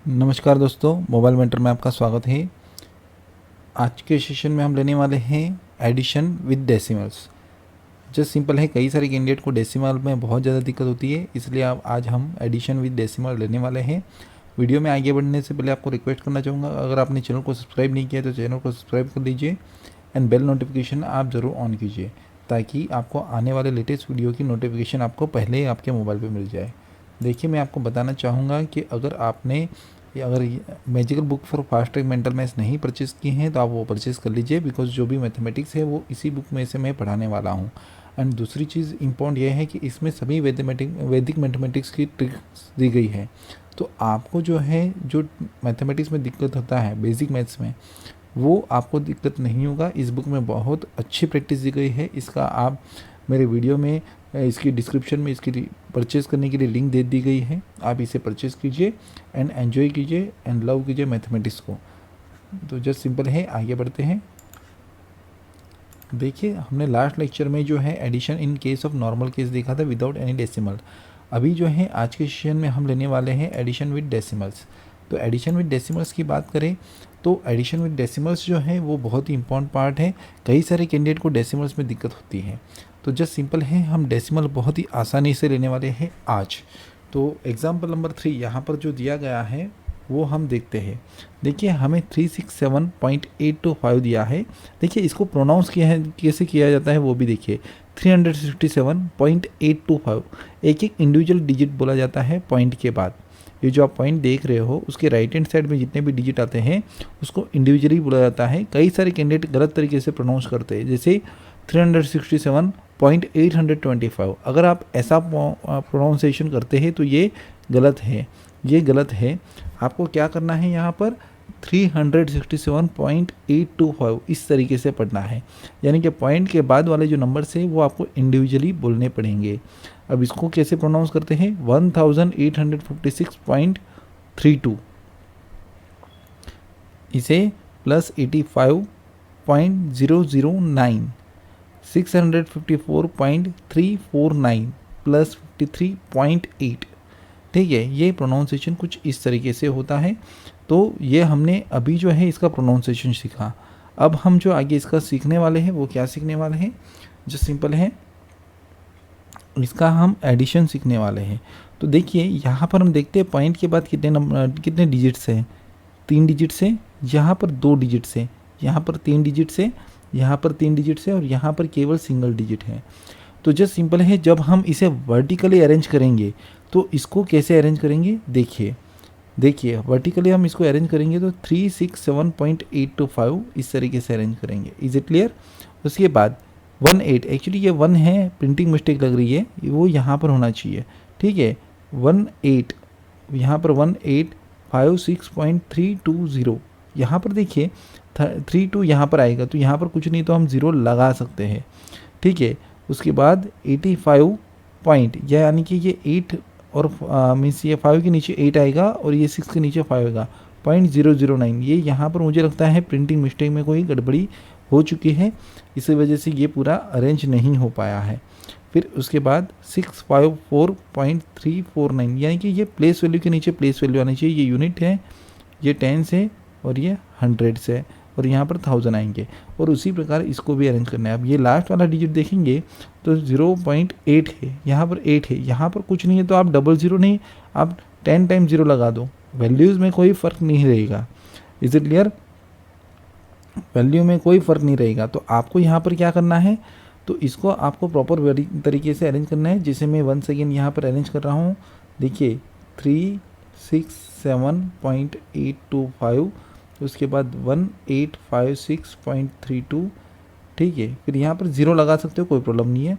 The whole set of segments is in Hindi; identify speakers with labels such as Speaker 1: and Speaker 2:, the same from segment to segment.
Speaker 1: नमस्कार दोस्तों, मोबाइल मेंटर में आपका स्वागत है। आज के सेशन में हम लेने वाले हैं addition with decimals. Just simple है, कई सारे कैंडिडेट को डेसिमल में बहुत ज़्यादा दिक्कत होती है, इसलिए आज हम एडिशन विद डेसिमल लेने वाले हैं। वीडियो में आगे बढ़ने से पहले आपको रिक्वेस्ट करना चाहूँगा, अगर आपने चैनल को सब्सक्राइब नहीं किया तो चैनल को सब्सक्राइब कर लीजिए एंड बेल नोटिफिकेशन आप ज़रूर ऑन कीजिए ताकि आपको आने वाले लेटेस्ट वीडियो की नोटिफिकेशन आपको पहले ही आपके मोबाइल पर मिल जाए। देखिए, मैं आपको बताना चाहूँगा कि अगर magical book for fast track mental maths नहीं परचेज़ की हैं तो आप वो परचेज़ कर लीजिए, बिकॉज जो भी मैथमेटिक्स है वो इसी बुक में से मैं पढ़ाने वाला हूँ। एंड दूसरी चीज़ इम्पॉर्टेंट ये है कि इसमें सभी वैदिक मैथमेटिक्स की ट्रिक्स दी गई है। तो आपको जो मैथमेटिक्स में दिक्कत होता है बेसिक मैथ्स में, वो आपको दिक्कत नहीं होगा। इस बुक में बहुत अच्छी प्रैक्टिस दी गई है। इसका आप मेरे वीडियो में इसकी डिस्क्रिप्शन में इसकी परचेज़ करने के लिए लिंक दे दी गई है। आप इसे परचेज़ कीजिए एंड एन्जॉय कीजिए एंड लव कीजिए मैथमेटिक्स को। तो जस्ट सिंपल है, आगे बढ़ते हैं। देखिए, हमने लास्ट लेक्चर में जो है addition in case of normal case देखा था विदाउट एनी डेसिमल। अभी जो है आज के सेशन में हम लेने वाले हैं एडिशन विद डेसिमल्स। तो एडिशन विद डेसिमल्स की बात करें तो एडिशन विद डेसिमल्स जो है वो बहुत ही इंपॉर्टेंट पार्ट है। कई सारे कैंडिडेट को डेसिमल्स में दिक्कत होती है। तो जस्ट सिंपल है, हम डेसिमल बहुत ही आसानी से लेने वाले हैं आज। तो एग्जाम्पल नंबर 3 यहाँ पर जो दिया गया है वो हम देखते हैं। देखिए, हमें 367.825 दिया है। देखिए, इसको प्रोनाउंस किया है कैसे किया जाता है वो भी देखिए। 367.825 एक एक इंडिविजुअल डिजिट बोला जाता है पॉइंट के बाद। ये जो आप पॉइंट देख रहे हो उसके राइट हैंड साइड में जितने भी डिजिट आते हैं उसको इंडिविजुअली बोला जाता है। कई सारे कैंडिडेट गलत तरीके से प्रोनाउंस करते हैं, जैसे 367.825। अगर आप ऐसा प्रोनाउंसिएशन करते हैं तो ये गलत है, ये गलत है। आपको क्या करना है, यहाँ पर 367.825 इस तरीके से पढ़ना है, यानी कि पॉइंट के बाद वाले जो नंबर्स हैं वो आपको इंडिविजुअली बोलने पड़ेंगे। अब इसको कैसे प्रोनाउंस करते हैं, 1856.32 इसे प्लस 85.009, 654.349 प्लस 53.8। ठीक है, ये प्रोनाउंसिएशन कुछ इस तरीके से होता है। तो ये हमने अभी जो है इसका प्रोनाउंसिएशन सीखा। अब हम जो आगे इसका सीखने वाले हैं वो क्या सीखने वाले हैं, जो सिंपल है, इसका हम एडिशन सीखने वाले हैं। तो देखिए, यहाँ पर हम देखते हैं पॉइंट के बाद कितने डिजिट्स हैं, 3 डिजिट्स हैं, यहाँ पर 2 डिजिट्स हैं, यहाँ पर 3 डिजिट्स हैं, यहाँ पर 3 डिजिट्स है और यहाँ पर केवल सिंगल डिजिट है। तो जस्ट सिंपल है, जब हम इसे वर्टिकली अरेंज करेंगे तो इसको कैसे अरेंज करेंगे, देखिए वर्टिकली हम इसको अरेंज करेंगे तो 367.825 इस तरीके से अरेंज करेंगे। Is it clear. उसके बाद 18, एक्चुअली ये 1 है, प्रिंटिंग मिस्टेक लग रही है, वो यहाँ पर होना चाहिए। ठीक है, 18, यहाँ पर 1856.320, यहाँ पर देखिए 32 यहाँ पर आएगा तो यहाँ पर कुछ नहीं तो हम 0 लगा सकते हैं। ठीक है, उसके बाद 85 पॉइंट, यानी कि ये 8 और मीन्स ये 5 के नीचे 8 आएगा और ये 6 के नीचे 5 आएगा, 0.009। ये यहाँ पर मुझे लगता है प्रिंटिंग मिस्टेक में कोई गड़बड़ी हो चुकी है, इसी वजह से ये पूरा अरेंज नहीं हो पाया है। फिर उसके बाद 654.349, यानी कि ये प्लेस वैल्यू के नीचे प्लेस वैल्यू आनी चाहिए। ये यूनिट है, ये 10 है और ये 100 से, और यहाँ पर 1000 आएंगे और उसी प्रकार इसको भी अरेंज करना है। अब ये लास्ट वाला डिजिट देखेंगे तो 0.8 है, यहाँ पर 8 है, यहाँ पर कुछ नहीं है तो आप 00 नहीं, आप 10 टाइम 0 लगा दो, वैल्यूज़ में कोई फ़र्क नहीं रहेगा। इज इट क्लियर, वैल्यू में कोई फ़र्क नहीं रहेगा। तो आपको यहाँ पर क्या करना है, तो इसको आपको प्रॉपर तरीके से अरेंज करना है, जिसे मैं वंस अगेन यहाँ पर अरेंज कर रहा हूँ। देखिए 367.825, उसके बाद 1856.32। ठीक है, फिर यहाँ पर 0 लगा सकते हो, कोई प्रॉब्लम नहीं है।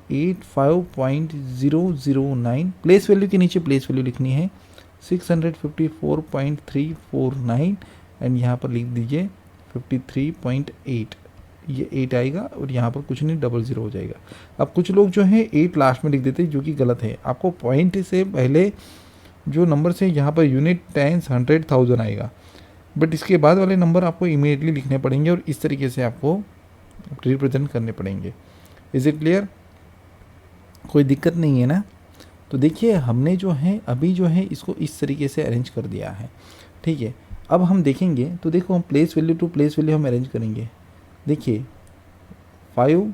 Speaker 1: 85.009, प्लेस वैल्यू के नीचे प्लेस वैल्यू लिखनी है, 654.349 एंड यहाँ पर लिख दीजिए 53.8, ये 8 आएगा और यहाँ पर कुछ नहीं, 00 हो जाएगा। अब कुछ लोग जो है 8 लास्ट में लिख देते हैं, जो कि गलत है। आपको पॉइंट से पहले जो नंबर से यहाँ पर यूनिट, 10, 100, 1000 आएगा, बट इसके बाद वाले नंबर आपको इमीडिएटली लिखने पड़ेंगे और इस तरीके से आपको रिप्रेजेंट करने पड़ेंगे। इज इट क्लियर, कोई दिक्कत नहीं है ना। तो देखिए हमने जो है अभी जो है इसको इस तरीके से अरेंज कर दिया है, ठीक है। अब हम देखेंगे तो देखो हम place value to place value हम अरेंज करेंगे। देखिए 5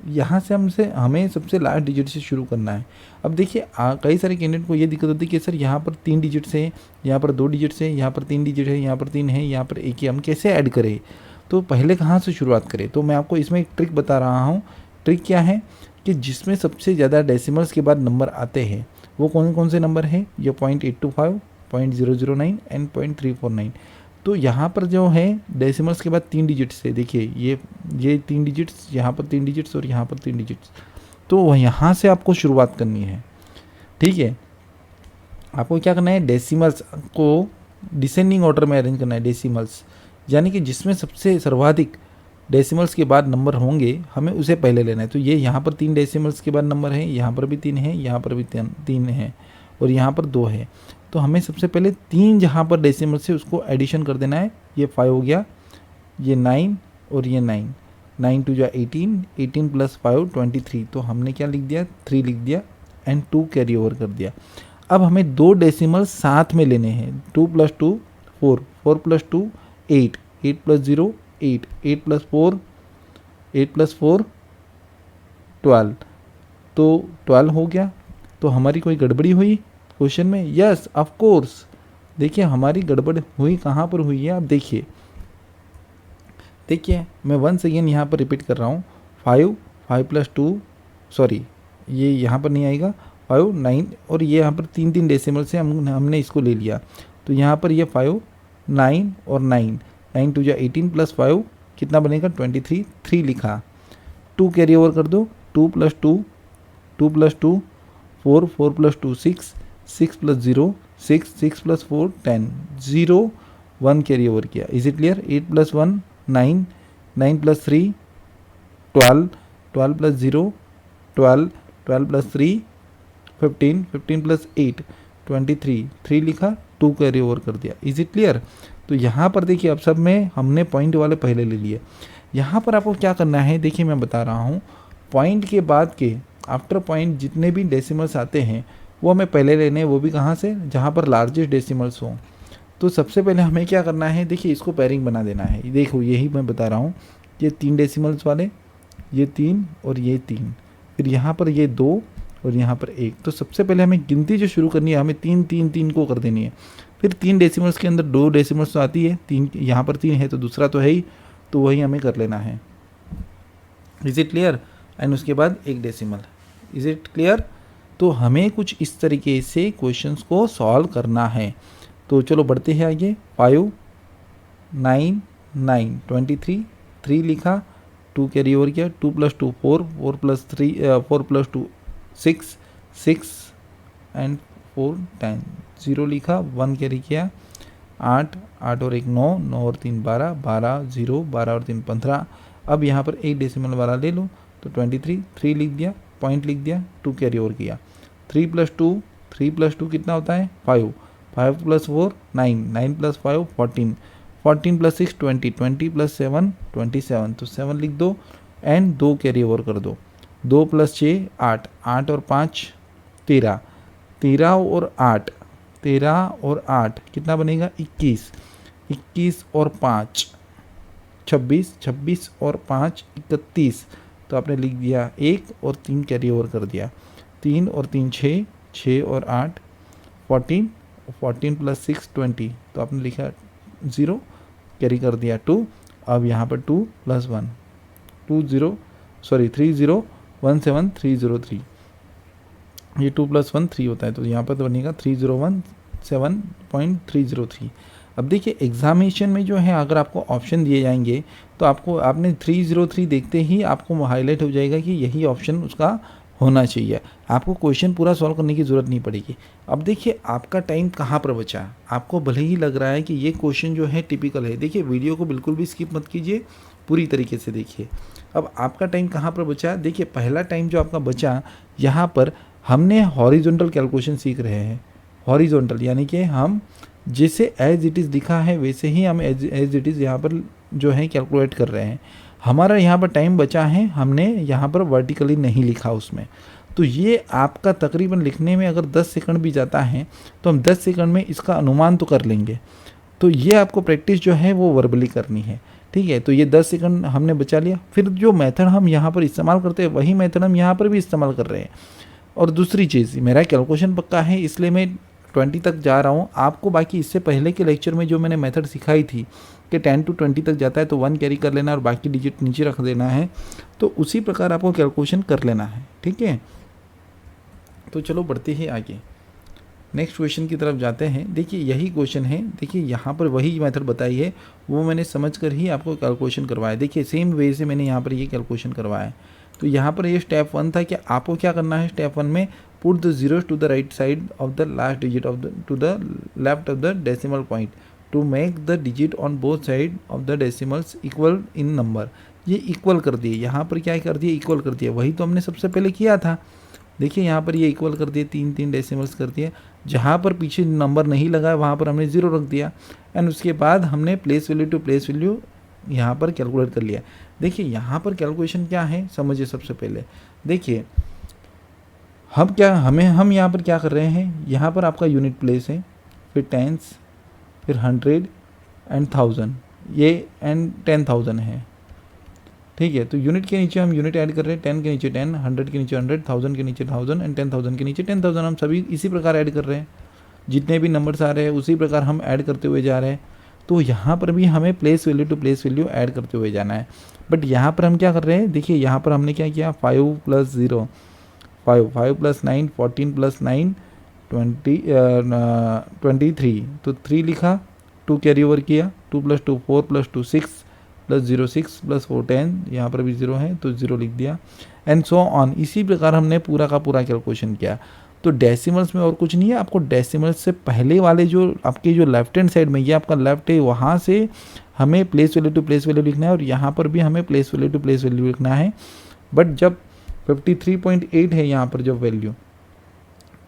Speaker 1: यहाँ से हमें सबसे लास्ट डिजिट से शुरू करना है। अब देखिए कई सारे कैंडिडेट को ये दिक्कत होती है कि सर यहाँ पर 3 डिजिट से, यहाँ पर 2 डिजिट से, यहाँ पर 3 डिजिट है, यहाँ पर 3 है, यहाँ पर 1 है, हम कैसे ऐड करें? तो पहले कहाँ से शुरुआत करें? तो मैं आपको इसमें एक ट्रिक बता रहा हूँ। ट्रिक क्या है कि जिसमें सबसे ज़्यादा डेसिमल्स के बाद नंबर आते हैं वो कौन कौन से नंबर है? ये 0.825, 0.009 एंड 0.349। तो यहाँ पर जो है डेसिमल्स के बाद 3 डिजिट्स है। देखिए ये 3 डिजिट्स, यहाँ पर 3 डिजिट्स और यहाँ पर 3 डिजिट्स। तो यहाँ से आपको शुरुआत करनी है, ठीक है। आपको क्या करना है, डेसिमल्स को डिसेंडिंग ऑर्डर में अरेंज करना है। डेसिमल्स यानी कि जिसमें सबसे सर्वाधिक डेसिमल्स के बाद नंबर होंगे हमें उसे पहले लेना है। तो ये यहाँ पर 3 डेसिमल्स के बाद नंबर है, यहाँ पर भी 3 है, यहाँ पर भी 3 है और यहाँ पर 2 है। तो हमें सबसे पहले 3 जहाँ पर डेसिमल से उसको एडिशन कर देना है। ये 5 हो गया, ये 9 और ये 9, 9 टू जा 18, 18 प्लस 5 23। तो हमने क्या लिख दिया, 3 लिख दिया एंड 2 कैरी ओवर कर दिया। अब हमें 2 डेसिमल साथ में लेने हैं। 2 plus 2 4, 4 plus 2 8, 8 plus 0 8, 8 plus 4 8 plus 4 12। तो 12 हो गया। तो हमारी कोई गड़बड़ी हुई क्वेश्चन में? Yes of course. देखिए हमारी गड़बड़ हुई कहाँ पर हुई है, आप देखिए मैं वंस अगेन यहाँ पर रिपीट कर रहा हूँ। 5 प्लस 2, सॉरी ये यहाँ पर नहीं आएगा, 5 9 और ये यहाँ पर 3 डेसिमल से हमने इसको ले लिया। तो यहाँ पर ये 5 9 और 9, 9 टू जा 18 प्लस 5 कितना बनेगा 23, 3 लिखा। 2 कैरी ओवर कर दो। 2 plus 2 4, 4 plus 2 6, 6 plus 0 6, 6 plus 4 10, 0 1 carry over किया। Is it clear? 8 plus 1 9, 9 plus 3 12, 12 plus 0 12, 12 plus 3 15, 15 plus 8 23, 3 लिखा, 2 कैरी ओवर कर दिया। Is it clear? तो यहाँ पर देखिए अब सब में हमने पॉइंट वाले पहले ले लिए। यहाँ पर आपको क्या करना है, देखिए मैं बता रहा हूँ, पॉइंट के बाद के आफ्टर पॉइंट जितने भी डेसिमल्स आते हैं वो हमें पहले लेने हैं। वो भी कहाँ से? जहाँ पर लार्जेस्ट डेसिमल्स हों। तो सबसे पहले हमें क्या करना है, देखिए इसको पेयरिंग बना देना है। देखो यही मैं बता रहा हूँ, ये 3 डेसिमल्स वाले, ये 3 और ये 3, फिर यहाँ पर ये 2 और यहाँ पर 1। तो सबसे पहले हमें गिनती जो शुरू करनी है हमें 3 3 3 को कर देनी है। फिर 3 डेसिमल्स के अंदर 2 डेसिमल्स तो आती है, 3 यहाँ पर 3 है तो दूसरा तो है ही, तो वही हमें कर लेना है। Is it clear? एंड उसके बाद 1 डेसिमल। Is it clear? तो हमें कुछ इस तरीके से क्वेश्चंस को सॉल्व करना है। तो चलो बढ़ते हैं आगे। 5 9 9 23, 3 लिखा, 2 कैरी ओवर किया। 2 प्लस 2 4, 4 प्लस 2 6, 6 एंड 4 10, 0 लिखा, 1 कैरी किया। 8 और 1 9, 9 और 3 12, 12 0, 12 और 3 15। अब यहाँ पर 1 डेसिमल वाला ले लो तो 23, 3 लिख दिया, पॉइंट लिख दिया, 2 कैरी ओवर किया। 3 प्लस 2 कितना होता है? 5, 5 प्लस 4 9, 9 प्लस 5 14, 14 प्लस 6 20, 20 प्लस 7 27। तो 7 लिख दो एंड 2 कैरी ओवर कर दो। 2 प्लस 6 8, 8 और 5 13, 13 और 8 कितना बनेगा? 21, 21 और 5 26, 26 और 5 31। तो आपने लिख दिया 1 और 3 कैरी ओवर कर दिया। 3 और 3 6, 6 और 8 14, 14 प्लस 6 20। तो आपने लिखा 0, कैरी कर दिया 2। अब यहाँ पर 2 प्लस 1 3017303। ये 2 प्लस 1 3 होता है, तो यहाँ पर तो बनेगा 3017.303। अब देखिए एग्जामिनेशन में जो है अगर आपको ऑप्शन दिए जाएंगे तो आपने 303 देखते ही आपको हाईलाइट हो जाएगा कि यही ऑप्शन उसका होना चाहिए। आपको क्वेश्चन पूरा सॉल्व करने की ज़रूरत नहीं पड़ेगी। अब देखिए आपका टाइम कहाँ पर बचा। आपको भले ही लग रहा है कि ये क्वेश्चन जो है टिपिकल है, देखिए वीडियो को बिल्कुल भी स्किप मत कीजिए, पूरी तरीके से देखिए। अब आपका टाइम कहाँ पर बचा, देखिए पहला टाइम जो आपका बचा, यहाँ पर हमने हॉरिजॉन्टल कैलकुलेशन सीख रहे हैं। हॉरिजॉन्टल यानी कि हम जैसे एज इट इज़ लिखा है वैसे ही हम एज इट इज़ यहाँ पर जो है कैलकुलेट कर रहे हैं। हमारा यहाँ पर टाइम बचा है, हमने यहाँ पर वर्टिकली नहीं लिखा उसमें। तो ये आपका तकरीबन लिखने में अगर 10 सेकंड भी जाता है तो हम 10 सेकंड में इसका अनुमान तो कर लेंगे। तो ये आपको प्रैक्टिस जो है वो वर्बली करनी है, ठीक है। तो ये 10 सेकंड हमने बचा लिया। फिर जो मेथड हम यहाँ पर इस्तेमाल करते हैं वही मेथड हम यहाँ पर भी इस्तेमाल कर रहे हैं। और दूसरी चीज़, मेरा कैलकुलेशन पक्का है इसलिए मैं 20 तक जा रहा हूँ। आपको बाकी इससे पहले के लेक्चर में जो मैंने मेथड सिखाई थी कि 10 to 20 तक जाता है तो 1 कैरी कर लेना और बाकी डिजिट नीचे रख देना है, तो उसी प्रकार आपको कैलकुलेशन कर लेना है, ठीक है। तो चलो बढ़ते ही आगे, नेक्स्ट क्वेश्चन की तरफ जाते हैं। देखिए यही क्वेश्चन है, देखिए यहाँ पर वही मेथड बताई है, वो मैंने समझ कर ही आपको कैलकुलेशन करवाया। देखिए सेम वे से मैंने यहाँ पर ये कैलकुलेशन करवाया है। तो यहाँ पर ये स्टेप 1 था कि आपको क्या करना है, स्टेप 1 में put the zeros to the right side of the last digit of the to the left of the decimal point to make the digit on both side of the decimals equal in number. ये इक्वल कर दिए, यहाँ पर क्या कर दिए, इक्वल कर दिया। वही तो हमने सबसे पहले किया था। देखिए यहाँ पर ये इक्वल कर दिए, 3 डेसिमल्स कर दिए। जहाँ पर पीछे नंबर नहीं लगा है वहाँ पर हमने 0 रख दिया एंड उसके बाद हमने place value to place value यहाँ पर कैलकुलेट कर लिया। देखिए यहाँ पर कैलकुलेशन क्या है समझिए। सबसे पहले देखिए हम यहाँ पर क्या कर रहे हैं, यहाँ पर आपका यूनिट प्लेस है, फिर टेंस, फिर 100 एंड 1000, ये एंड 10,000 है, ठीक है। तो यूनिट के नीचे हम यूनिट ऐड कर रहे हैं, 10 के नीचे 10, 100 के नीचे 100, 1000 के नीचे 1000 एंड 10,000 के नीचे 10,000। हम सभी इसी प्रकार ऐड कर रहे हैं, जितने भी नंबर्स आ रहे हैं उसी प्रकार हम ऐड करते हुए जा रहे हैं। तो यहाँ पर भी हमें place value to place value add करते हुए जाना है। बट यहाँ पर हम क्या कर रहे हैं, देखिए यहाँ पर हमने क्या किया, 5 + 0 5, 5 + 9 14 + 9 23, तो 3 लिखा, 2 कैरी ओवर किया, 2 + 2 4 + 2 6 + 0 6 + 4 10, यहाँ पर भी 0 है तो 0 लिख दिया एंड सो ऑन। इसी प्रकार हमने पूरा का पूरा कैलकुलेशन किया। तो डेसिमल्स में और कुछ नहीं है, आपको डेसिमल्स से पहले वाले जो आपके जो लेफ्ट हैंड साइड में, ये आपका लेफ्ट है, वहाँ से हमें place value to place value लिखना है और यहाँ पर भी हमें place value to place value लिखना है। बट जब 53.8 है यहाँ पर जब वैल्यू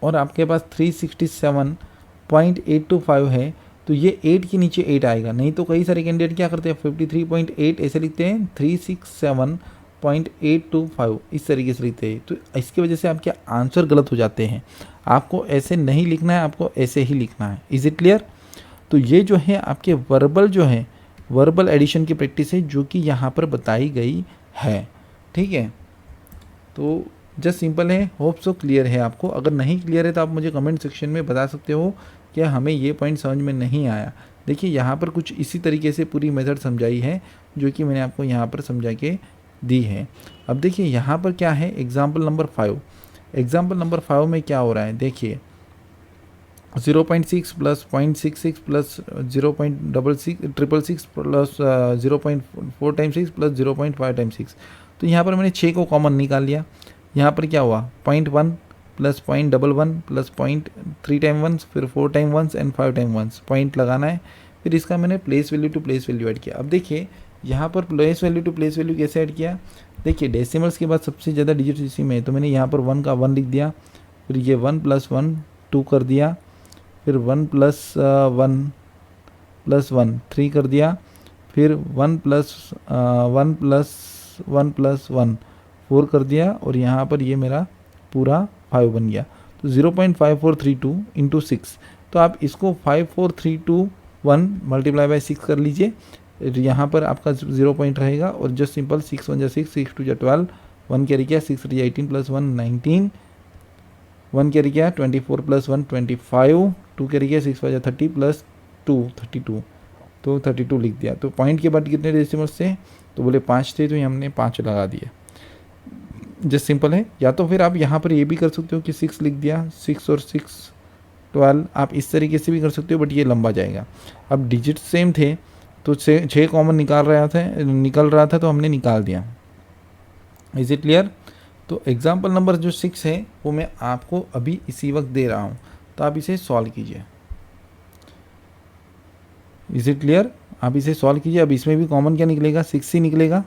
Speaker 1: और आपके पास 367.825 है तो ये 8 के नीचे 8 आएगा। नहीं तो कई सारे कैंडिडेट क्या करते हैं, 53.8 ऐसे लिखते हैं, 367.825 इस तरीके से लिखते हैं। तो इसकी वजह से आपके आंसर गलत हो जाते हैं। आपको ऐसे नहीं लिखना है, आपको ऐसे ही लिखना है। Is it clear? तो ये जो है आपके वर्बल जो है, वर्बल एडिशन की प्रैक्टिस है जो कि यहाँ पर बताई गई है, ठीक है। तो जस्ट सिंपल है, होप सो क्लियर है आपको। अगर नहीं क्लियर है तो आप मुझे कमेंट सेक्शन में बता सकते हो कि हमें ये पॉइंट समझ में नहीं आया। देखिए यहाँ पर कुछ इसी तरीके से पूरी मेथड समझाई है जो कि मैंने आपको यहाँ पर समझा के दी है। अब देखिए यहाँ पर क्या है, एग्जाम्पल नंबर 5। एग्जाम्पल नंबर 5 में क्या हो रहा है, देखिए 0.6 + 0.66 + 0.66 + 0.4 × 6 + 0.5 × 6। तो यहाँ पर मैंने 6 को कॉमन निकाल लिया। यहाँ पर क्या हुआ, 0.1 + 0.11 + 0.3 × 1, फिर 4 × 1 एंड 5 × 1 पॉइंट लगाना है। फिर इसका मैंने place value to place value add किया। अब देखिए यहाँ पर place value to place value कैसे ऐड किया, देखिए डेसिमल्स के बाद सबसे ज़्यादा डिजिट इसी में है तो मैंने यहाँ पर 1 का 1 लिख दिया, फिर ये 1 + 1 2 कर दिया, फिर 1 + 1 + 1 3 कर दिया, फिर 1 + 1 + 1 + 1 4 कर दिया और यहाँ पर ये मेरा पूरा 5 बन गया। तो 0.5432 × 6, तो आप इसको 54321 × 6 कर लीजिए। यहाँ पर आपका 0 पॉइंट रहेगा और जस्ट सिंपल 6 × 1 = 6, 6 × 2 = 12, 1 कैरी किया, 6 × 3 = 18 + 1 19, 1 कैरी किया, 24 + 1 25, 2 कैरी किया, 6 × 5 = 30 + 2 32, तो 32 लिख दिया। तो पॉइंट के बाद कितने डेसिमल्स थे, तो बोले 5 थे, तो हमने 5 लगा दिए। जस्ट सिंपल है। या तो फिर आप यहाँ पर ये भी कर सकते हो कि 6 लिख दिया, 6 और 6 12, आप इस तरीके से भी कर सकते हो बट ये लंबा जाएगा। अब डिजिट सेम थे तो 6 कॉमन निकल रहा था तो हमने निकाल दिया। Is it clear? तो एग्जाम्पल नंबर जो 6 है वो मैं आपको अभी इसी वक्त दे रहा हूँ, तो आप इसे सॉल्व कीजिए। Is it clear? आप इसे सॉल्व कीजिए। अब इसमें भी कॉमन क्या निकलेगा, 6 ही निकलेगा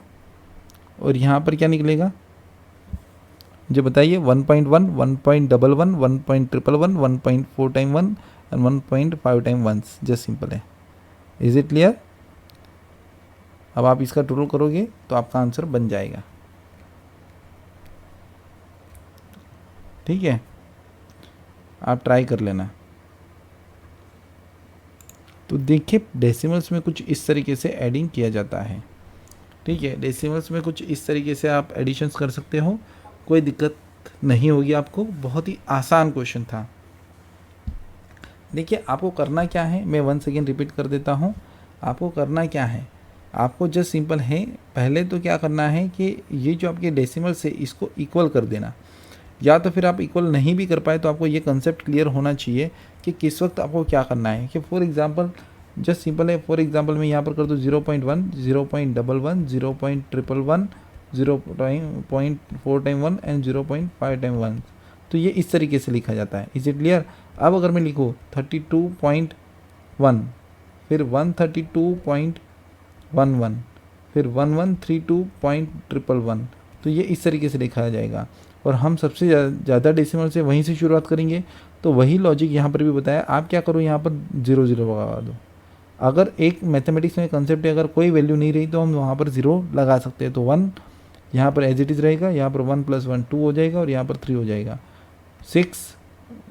Speaker 1: और यहाँ पर क्या निकलेगा मुझे बताइए, 1.1 1.11 1.111 1.4 × 1 एंड 1.5 × 1। जस्ट सिंपल है। Is it clear? अब आप इसका टोटल करोगे तो आपका आंसर बन जाएगा। ठीक है, आप ट्राई कर लेना। तो देखिए डेसिमल्स में कुछ इस तरीके से एडिंग किया जाता है। ठीक है, डेसिमल्स में कुछ इस तरीके से आप एडिशंस कर सकते हो, कोई दिक्कत नहीं होगी आपको। बहुत ही आसान क्वेश्चन था। देखिए आपको करना क्या है, मैं वन सेकेंड रिपीट कर देता हूँ। आपको करना क्या है, आपको जस्ट सिंपल है, पहले तो क्या करना है कि ये जो आपके डेसिमल्स है इसको इक्वल कर देना, या तो फिर आप इक्वल नहीं भी कर पाए तो आपको ये कंसेप्ट क्लियर होना चाहिए कि किस वक्त आपको क्या करना है। कि फॉर एग्जांपल जस्ट सिंपल है, फॉर एग्जांपल मैं यहाँ पर कर दूँ 0.1, 0.11, 0.111, 0.4 टाइम 1 एंड 0.5 टाइम 1। तो ये इस तरीके से लिखा जाता है। Is it clear? अब अगर मैं लिखूँ 32.1, फिर 132.11, फिर 1132.111, तो ये इस तरीके से लिखा जाएगा। और हम सबसे ज़्यादा डेसिमल से वहीं से शुरुआत करेंगे। तो वही लॉजिक यहाँ पर भी बताया। आप क्या करो, यहाँ पर 0 0 लगा दो। अगर एक मैथमेटिक्स में कंसेप्ट है, अगर कोई वैल्यू नहीं रही तो हम वहाँ पर 0 लगा सकते हैं। तो 1 यहाँ पर एज इट इज़ रहेगा, यहाँ पर 1 + 1 2 हो जाएगा, और यहाँ पर 3 हो जाएगा, 6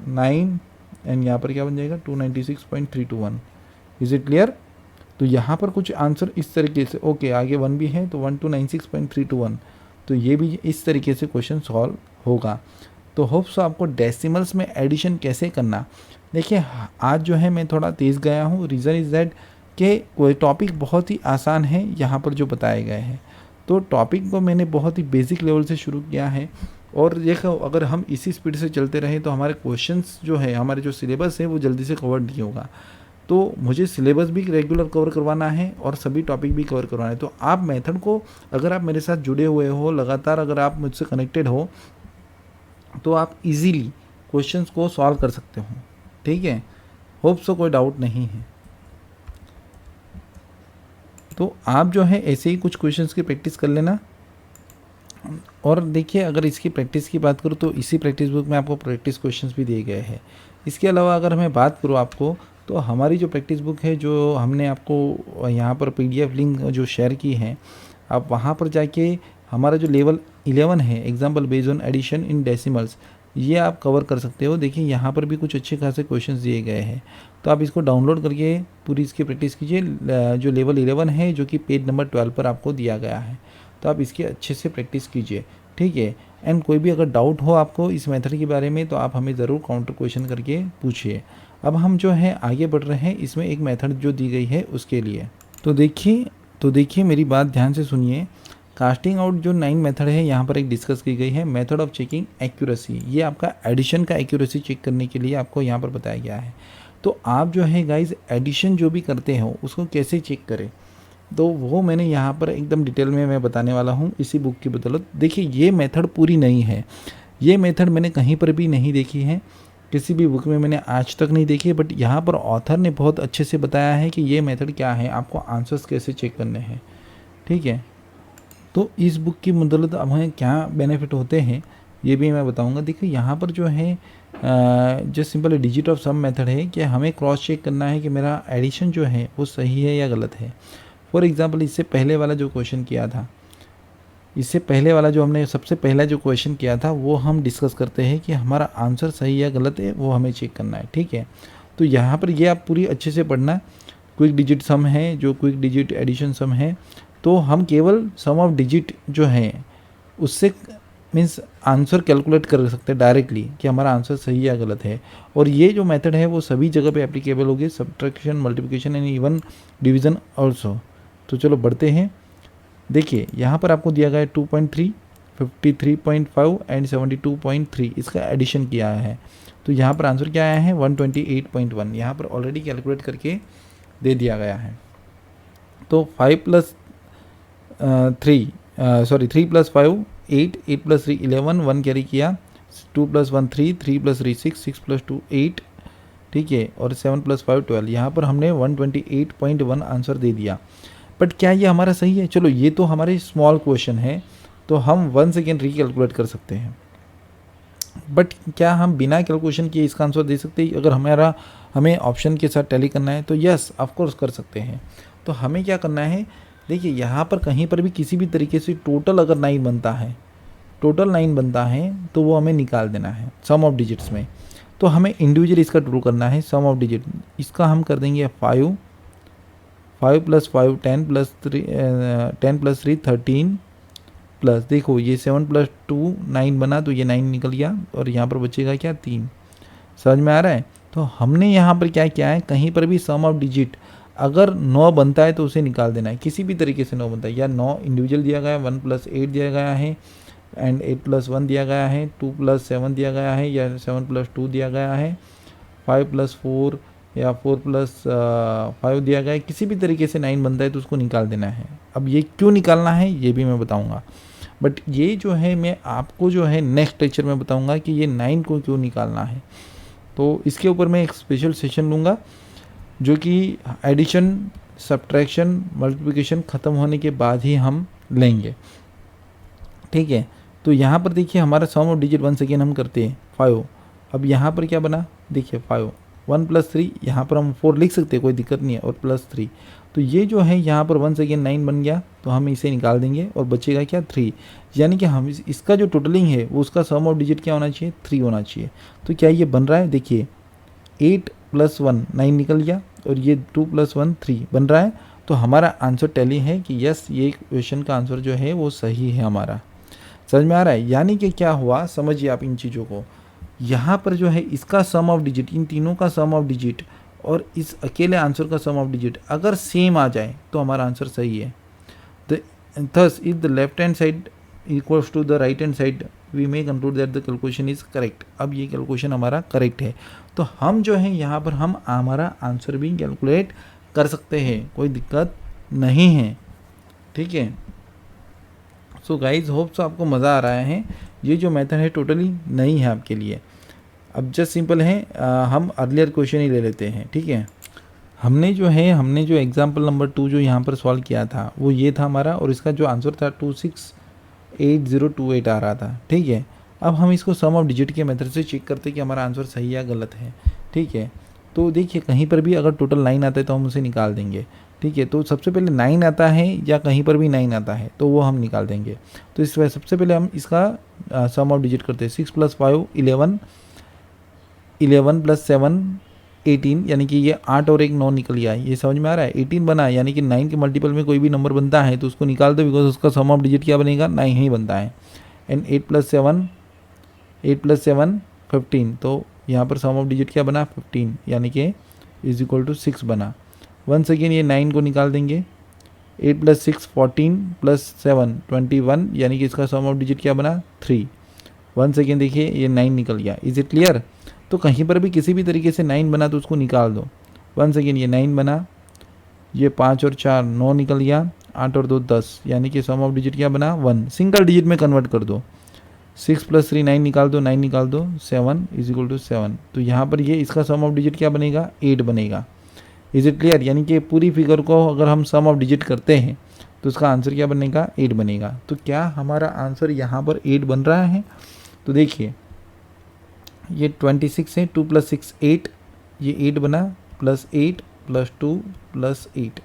Speaker 1: 9, एंड यहाँ पर क्या बन जाएगा 296.321। Is it clear? तो यहाँ पर कुछ आंसर इस तरीके से, ओके आगे 1 भी है तो 1296.321, तो ये भी इस तरीके से क्वेश्चन सॉल्व होगा। तो होप सो आपको डेसिमल्स में एडिशन कैसे करना। देखिए आज जो है मैं थोड़ा तेज़ गया हूँ, रीज़न इज़ दैट कि कोई टॉपिक बहुत ही आसान है यहाँ पर जो बताए गए हैं। तो टॉपिक को मैंने बहुत ही बेसिक लेवल से शुरू किया है, और देखो अगर हम इसी स्पीड से चलते रहें तो हमारे क्वेश्चंस जो है, हमारे जो सिलेबस है वो जल्दी से कवर नहीं होगा। तो मुझे सिलेबस भी रेगुलर कवर करवाना है और सभी टॉपिक भी कवर करवाना है। तो आप मेथड को, अगर आप मेरे साथ जुड़े हुए हो लगातार, अगर आप मुझसे कनेक्टेड हो, तो आप इजीली क्वेश्चंस को सॉल्व कर सकते हो। ठीक है, होप सो कोई डाउट नहीं है। तो आप जो है ऐसे ही कुछ क्वेश्चंस की प्रैक्टिस कर लेना। और देखिए अगर इसकी प्रैक्टिस की बात करूँ तो इसी प्रैक्टिस बुक में आपको प्रैक्टिस क्वेश्चंस भी दिए गए हैं। इसके अलावा अगर मैं बात करूँ आपको, तो हमारी जो प्रैक्टिस बुक है, जो हमने आपको यहाँ पर PDF लिंक जो शेयर की है, आप वहाँ पर जाके हमारा जो लेवल 11 है, example based on addition in decimals, ये आप कवर कर सकते हो। देखिए यहाँ पर भी कुछ अच्छे खासे क्वेश्चंस दिए गए हैं, तो आप इसको डाउनलोड करके पूरी इसकी प्रैक्टिस कीजिए। जो लेवल 11 है, जो कि पेज नंबर 12 पर आपको दिया गया है, तो आप इसकी अच्छे से प्रैक्टिस कीजिए। ठीक है, एंड कोई भी अगर डाउट हो आपको इस मेथड के बारे में, तो आप हमें ज़रूर काउंटर क्वेश्चन करके पूछिए। अब हम जो है आगे बढ़ रहे हैं, इसमें एक मेथड जो दी गई है उसके लिए। तो देखिए मेरी बात ध्यान से सुनिए। कास्टिंग आउट जो 9 मेथड है यहाँ पर एक डिस्कस की गई है, मेथड ऑफ चेकिंग एक्यूरेसी। ये आपका एडिशन का एक्यूरेसी चेक करने के लिए आपको यहाँ पर बताया गया है। तो आप जो है गाइज एडिशन जो भी करते हो उसको कैसे चेक करें, तो वो मैंने यहाँ पर एकदम डिटेल में मैं बताने वाला हूँ इसी बुक की बदौलत। देखिए ये मेथड पूरी नहीं है, ये मेथड मैंने कहीं पर भी नहीं देखी है, किसी भी बुक में मैंने आज तक नहीं देखी है, बट यहाँ पर ऑथर ने बहुत अच्छे से बताया है कि ये मेथड क्या है, आपको आंसर्स कैसे चेक करने हैं। ठीक है, तो इस बुक की बदौलत हमें क्या बेनिफिट होते हैं ये भी मैं बताऊंगा। देखिए यहाँ पर जो है जो simple digit of sum method है कि हमें क्रॉस चेक करना है कि मेरा एडिशन जो है वो सही है या गलत है। फॉर एग्जांपल इससे पहले वाला जो क्वेश्चन किया था, इससे पहले वाला जो हमने सबसे पहला जो क्वेश्चन किया था, वो हम डिस्कस करते हैं कि हमारा आंसर सही या गलत है, वो हमें चेक करना है। ठीक है, तो यहाँ पर ये आप पूरी अच्छे से पढ़ना। क्विक डिजिट सम है, जो क्विक डिजिट एडिशन सम है, तो हम केवल सम ऑफ डिजिट जो है उससे मीन्स आंसर कैलकुलेट कर सकते हैं डायरेक्टली कि हमारा आंसर सही या गलत है। और ये जो मेथड है वो सभी जगह पे एप्लीकेबल होगी, subtraction, multiplication and even division also. तो चलो बढ़ते हैं। देखिए यहाँ पर आपको दिया गया है 2.3, 53.5 एंड 72.3, इसका एडिशन किया है। तो यहाँ पर आंसर क्या आया है 128.1, यहाँ पर ऑलरेडी कैलकुलेट करके दे दिया गया है। तो 3 + 5 8, 8 + 3 11, 1 कैरी किया, 2 + 1 3, 3 + 3 6, 6 + 2 8, ठीक है, और 7 + 5 12। यहाँ पर हमने 128.1 आंसर दे दिया। बट क्या ये हमारा सही है? चलो ये तो हमारे स्मॉल क्वेश्चन है, तो हम 1 सेकेंड रिकैलकुलेट कर सकते हैं। बट क्या हम बिना कैलकुलेशन किए इसका आंसर दे सकते हैं? अगर हमें ऑप्शन के साथ टैली करना है तो यस ऑफकोर्स कर सकते हैं। तो हमें क्या करना है, देखिए यहाँ पर कहीं पर भी किसी भी तरीके से टोटल अगर 9 बनता है टोटल 9 बनता है तो वो हमें निकाल देना है सम ऑफ डिजिट्स में। तो हमें इंडिविजुअली इसका टोटल करना है सम ऑफ डिजिट। इसका हम कर देंगे 5 + 5 10 + 3 10 + 3 13 प्लस देखो ये 7 + 2 9 बना, तो ये 9 निकल गया और यहाँ पर बचेगा क्या 3। समझ में आ रहा है। तो हमने यहाँ पर क्या किया है, कहीं पर भी सम ऑफ डिजिट अगर 9 बनता है तो उसे निकाल देना है। किसी भी तरीके से 9 बनता है, या 9 इंडिविजुअल दिया गया है, 1 + 8 दिया गया है एंड 8 + 1 दिया गया है, 2 + 7 दिया गया है या 7 + 2 दिया गया है, 5 + 4 या 4 + 5 दिया गया है। किसी भी तरीके से 9 बनता है तो उसको निकाल देना है। अब ये क्यों निकालना है ये भी मैं बताऊंगा, बट ये जो है मैं आपको जो है नेक्स्ट लेक्चर में बताऊंगा कि ये 9 को क्यों निकालना है। तो इसके ऊपर मैं एक स्पेशल सेशन लूँगा जो कि एडिशन, सब्ट्रैक्शन, मल्टीप्लिकेशन ख़त्म होने के बाद ही हम लेंगे, ठीक है। तो यहाँ पर देखिए हमारा सम ऑफ डिजिट वंस अगेन हम करते हैं 5। अब यहाँ पर क्या बना, देखिए 5 1 + 3, यहाँ पर हम 4 लिख सकते हैं, कोई दिक्कत नहीं है, और +3। तो ये जो है यहाँ पर वंस अगेन 9 बन गया, तो हम इसे निकाल देंगे और बचेगा क्या 3। यानी कि हम इसका जो टोटलिंग है वो उसका सम ऑफ डिजिट क्या होना चाहिए 3 होना चाहिए। तो क्या ये बन रहा है, देखिए 8 + 1 9 निकल गया और ये 2 + 1 3 बन रहा है। तो हमारा आंसर टैली है कि यस ये क्वेश्चन का आंसर जो है वो सही है हमारा। समझ में आ रहा है। यानी कि क्या हुआ, समझिए आप इन चीज़ों को। यहाँ पर जो है इसका सम ऑफ डिजिट, इन तीनों का सम ऑफ डिजिट और इस अकेले आंसर का सम ऑफ डिजिट अगर सेम आ जाए तो हमारा आंसर सही है। Thus if the left hand side equals to the right hand side we may conclude that the calculation is correct. अब ये कैलकुलेशन हमारा करेक्ट है, तो हम जो है यहाँ पर हम हमारा आंसर भी कैलकुलेट कर सकते हैं, कोई दिक्कत नहीं है, ठीक है। सो गाइज होप सो आपको मज़ा आ रहा है। ये जो मेथड है टोटली नई है आपके लिए। अब जस्ट सिंपल है, हम अर्लियर क्वेश्चन ही ले लेते हैं, ठीक है। हमने जो एग्जाम्पल नंबर 2 जो यहाँ पर सॉल्व किया था वो ये था हमारा, और इसका जो आंसर था 268028 आ रहा था, ठीक है। अब हम इसको सम ऑफ डिजिट के मेथड से चेक करते हैं कि हमारा आंसर सही या गलत है, ठीक है। तो देखिए कहीं पर भी अगर टोटल 9 आता है तो हम उसे निकाल देंगे, ठीक है। तो सबसे पहले 9 आता है या कहीं पर भी 9 आता है तो वो हम निकाल देंगे। तो इस वजह सबसे पहले हम इसका सम ऑफ डिजिट करते हैं। 6 + 5 11 11 + 7 18, यानी कि ये 8 और 1 9 निकल गया है। ये समझ में आ रहा है। 18 बना, यानी कि 9 के मल्टीपल में कोई भी नंबर बनता है तो उसको निकाल दो, बिकॉज उसका सम ऑफ डिजिट क्या बनेगा 9 ही बनता है। एंड 8 + 7 15, तो यहाँ पर सम ऑफ डिजिट क्या बना 15, यानी कि = 6 बना। वंस अगेन ये 9 को निकाल देंगे। 8 + 6 14 + 7 21, यानी कि इसका सम ऑफ डिजिट क्या बना 3। वंस अगेन देखिए ये 9 निकल गया। Is it clear. तो कहीं पर भी किसी भी तरीके से 9 बना तो उसको निकाल दो। वंस अगेन ये 9 बना, ये 5 और 4 9 निकल गया, 8 और 2 10, यानी कि सम ऑफ डिजिट क्या बना 1। सिंगल डिजिट में कन्वर्ट कर दो। 6 + 3 9 निकाल दो, 9 निकाल दो, 7 = 7। तो यहाँ पर ये इसका सम ऑफ डिजिट क्या बनेगा 8 बनेगा। Is it clear. यानी कि पूरी फिगर को अगर हम सम ऑफ डिजिट करते हैं तो उसका आंसर क्या बनेगा 8 बनेगा। तो क्या हमारा आंसर यहाँ पर 8 बन रहा है। तो देखिए ये 26 है, 2 + 6 8, ये 8 बना, +8 + 2 + 8,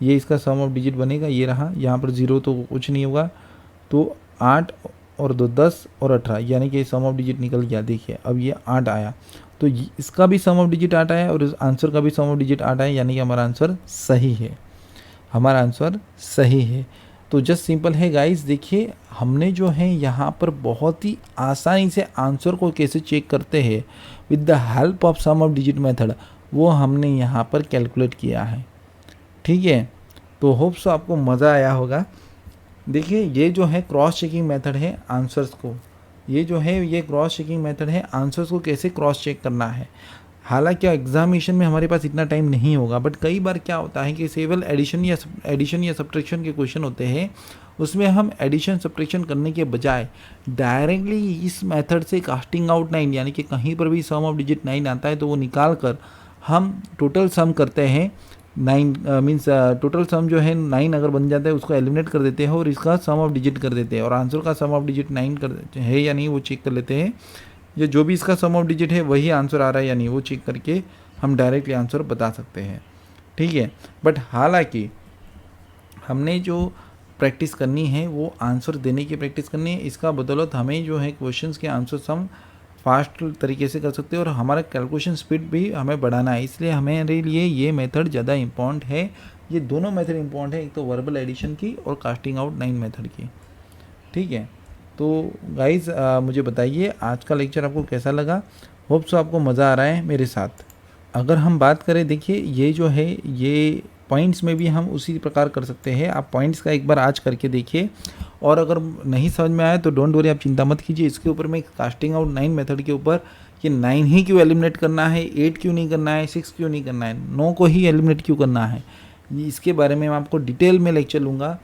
Speaker 1: ये इसका सम ऑफ डिजिट बनेगा। ये रहा, यहाँ पर 0 तो कुछ नहीं होगा, तो 8 और 2 10 और 18, यानी कि सम ऑफ डिजिट निकल गया। देखिए अब ये 8 आया, तो इसका भी सम ऑफ डिजिट 8 आया और इस आंसर का भी सम ऑफ डिजिट 8 आया, यानी कि हमारा आंसर सही है। हमारा आंसर सही है। तो जस्ट सिंपल है गाइस। देखिए हमने जो है यहाँ पर बहुत ही आसानी से आंसर को कैसे चेक करते हैं with the help of sum of digit method, वो हमने यहाँ पर कैलकुलेट किया है, ठीक है। तो होप सो आपको मज़ा आया होगा। देखिए ये जो है क्रॉस चेकिंग मेथड है आंसर्स को, ये क्रॉस चेकिंग मेथड है आंसर्स को कैसे क्रॉस चेक करना है। हालांकि एग्जामिनेशन में हमारे पास इतना टाइम नहीं होगा, बट कई बार क्या होता है कि केवल एडिशन या सब्ट्रैक्शन के क्वेश्चन होते हैं, उसमें हम एडिशन सब्ट्रैक्शन करने के बजाय डायरेक्टली इस मेथड से कास्टिंग आउट 9, यानी कि कहीं पर भी सम ऑफ डिजिट 9 आता है तो वो निकाल कर हम टोटल सम करते हैं। 9 मीन्स टोटल सम जो है 9 अगर बन जाता है उसको एलिमिनेट कर देते हैं और इसका सम ऑफ डिजिट कर देते हैं, और आंसर का सम ऑफ डिजिट 9 है या नहीं वो चेक कर लेते हैं। ये जो भी इसका सम ऑफ डिजिट है वही आंसर आ रहा है या नहीं वो चेक करके हम डायरेक्टली आंसर बता सकते हैं, ठीक है। बट हालांकि हमने जो प्रैक्टिस करनी है वो आंसर देने की प्रैक्टिस करनी है। इसका बदौलत हमें जो है क्वेश्चंस के आंसर्स हम फास्ट तरीके से कर सकते हैं और हमारा कैलकुलेशन स्पीड भी हमें बढ़ाना है, इसलिए हमारे लिए ये मेथड ज़्यादा इम्पॉर्टेंट है। ये दोनों मेथड इम्पॉर्टेंट है, एक तो वर्बल एडिशन की और कास्टिंग आउट 9 मेथड की। ठीक है, तो गाइज़ मुझे बताइए आज का लेक्चर आपको कैसा लगा। होप सो आपको मज़ा आ रहा है मेरे साथ। अगर हम बात करें, देखिए ये जो है ये पॉइंट्स में भी हम उसी प्रकार कर सकते हैं। आप पॉइंट्स का एक बार आज करके देखिए, और अगर नहीं समझ में आया तो डोंट वरी, आप चिंता मत कीजिए। इसके ऊपर मैं कास्टिंग आउट 9 मेथड के ऊपर कि 9 ही क्यों एलिमिनेट करना है, 8 क्यों नहीं करना है, 6 क्यों नहीं करना है, 9 को ही एलिमिनेट क्यों करना है, इसके बारे में मैं आपको डिटेल में लेक्चर लूँगा,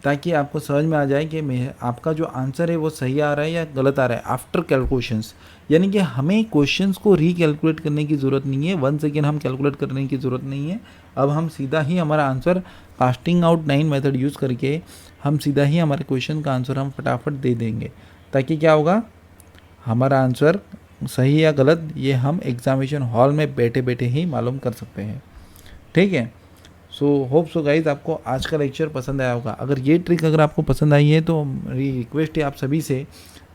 Speaker 1: ताकि आपको समझ में आ जाए कि मैं आपका जो आंसर है वो सही आ रहा है या गलत आ रहा है आफ्टर कैलकुलेशंस। यानी कि हमें क्वेश्चंस को रिकैलकुलेट करने की ज़रूरत नहीं है, 1 सेकेंड हम कैलकुलेट करने की ज़रूरत नहीं है। अब हम सीधा ही हमारा answer casting out 9 method use करके हम सीधा ही हमारे क्वेश्चन का आंसर हम फटाफट दे देंगे, ताकि क्या होगा, हमारा आंसर सही या गलत ये हम एग्जामिनेशन हॉल में बैठे बैठे ही मालूम कर सकते हैं। ठीक है, सो होप सो गाइज आपको आज का लेक्चर पसंद आया होगा। अगर ये ट्रिक अगर आपको पसंद आई है तो मेरी रिक्वेस्ट है आप सभी से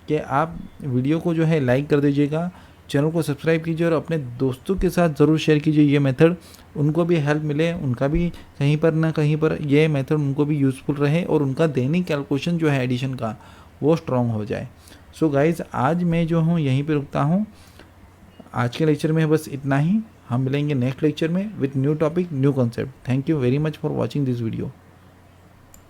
Speaker 1: कि आप वीडियो को जो है लाइक कर दीजिएगा, चैनल को सब्सक्राइब कीजिए और अपने दोस्तों के साथ ज़रूर शेयर कीजिए ये मेथड, उनको भी हेल्प मिले, उनका भी कहीं पर ना कहीं पर ये मेथड उनको भी यूज़फुल रहे और उनका दैनिक कैलकुलेशन जो है एडिशन का वो स्ट्रॉन्ग हो जाए। सो गाइज़ आज मैं जो हूँ यहीं पर रुकता हूँ। आज के लेक्चर में बस इतना ही, हम मिलेंगे नेक्स्ट लेक्चर में with new topic new concept. Thank you very much for watching this video.